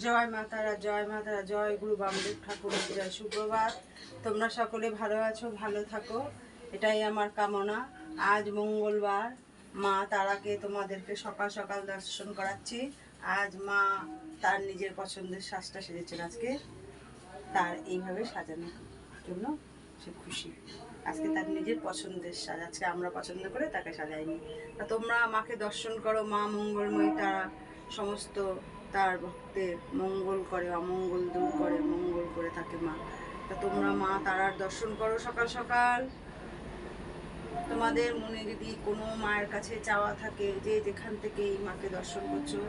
জয় মা তারা, জয় মা তারা, জয় গুরু বামদেব ঠাকুরের জয়। সুপ্রভাত। তোমরা সকলে ভালো আছো, ভালো থাকো, এটাই আমার কামনা। আজ মঙ্গলবার, মা তারাকে তোমাদেরকে সকাল সকাল দর্শন করাচ্ছি। আজ মা তার নিজের পছন্দের সাজটা সেজেছেন আজকে, তার এইভাবে সাজানোর জন্য সে খুশি। আজকে তার নিজের পছন্দের সাজ, আজকে আমরা পছন্দ করে তাকে সাজাইনি। তা তোমরা মাকে দর্শন করো। মা মঙ্গলময়ী, তারা সমস্ত তার ভক্তের মঙ্গল করে, অমঙ্গল দূর করে, মঙ্গল করে থাকে মা। তা তোমরা মা তারার দর্শন করো সকাল সকাল। তোমাদের মনে যদি কোনো মায়ের কাছে চাওয়া থাকে, যে যেখান থেকে এই মাকে দর্শন করছো,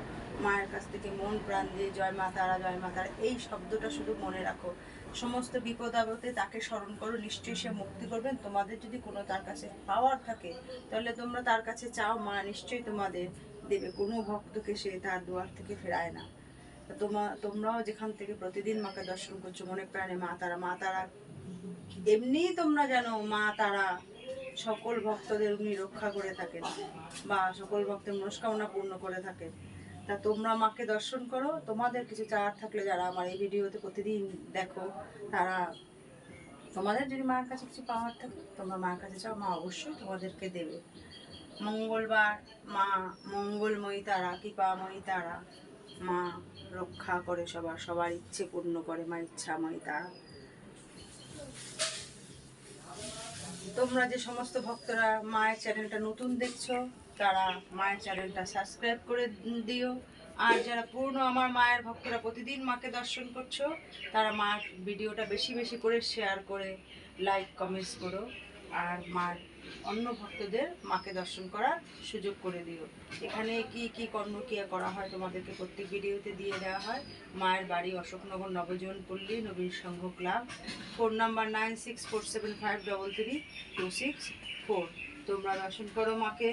মায়ের কাছ থেকে মন প্রাণ দিয়ে জয় মা তারা, জয় মা তারা এই শব্দটা শুধু মনে রাখো। সমস্ত বিপদ আপদে তাকে স্মরণ করো, নিশ্চয়ই সে মুক্তি করবেন। তোমাদের যদি কোনো তার কাছে পাওয়ার থাকে, তাহলে তোমরা তার কাছে চাও, মা নিশ্চয়ই তোমাদের দেবে। কোনো ভক্তকে সে তার দুয়ার থেকে ফেরায় না। তোমরাও যেখান থেকে প্রতিদিন মাকে দর্শন করছো, মনে প্রাণে মা তারা, মা তারা এমনিই তোমরা জানো, মা তারা সকল ভক্তদের উনি রক্ষা করে থাকেন বা সকল ভক্তের মনস্কামনা পূর্ণ করে থাকেন। তা তোমরা মাকে দর্শন করো। তোমাদের কিছু চাওয়ার থাকলে, যারা আমার এই ভিডিওতে প্রতিদিন দেখো, তারা তোমাদের যদি মায়ের কাছে কিছু পাওয়ার থাকে, তোমরা মায়ের কাছে চাও, মা অবশ্যই তোমাদেরকে দেবে। মঙ্গলবার, মা মঙ্গলময়ী তারা, কৃপাময়ী তারা, মা রক্ষা করে সবার ইচ্ছে পূর্ণ করে, মা ইচ্ছাময়ী তারা। তোমরা যে সমস্ত ভক্তরা মায়ের চ্যানেলটা নতুন দেখছো, তারা মায়ের চ্যানেলটা সাবস্ক্রাইব করে দিও। আর যারা পুরনো আমার মায়ের ভক্তরা প্রতিদিন মাকে দর্শন করছো, তারা মার ভিডিওটা বেশি বেশি করে শেয়ার করে লাইক কমেন্টস করো। আর মার অন্য ভক্তদের মাকে দর্শন করার সুযোগ করে দিও। এখানে কি কি কর্মক্রিয়া করা হয় তোমাদেরকে প্রত্যেক ভিডিওতে দিয়ে দেওয়া হয়। মায়ের বাড়ি অশোকনগর, নবজীবনপল্লী, নবীন সংঘ ক্লাব। Phone number 9647533264। তোমরা দর্শন করো মাকে।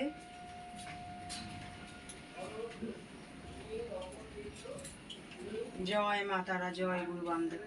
জয় মা তারা, জয় গুরু বামদেব।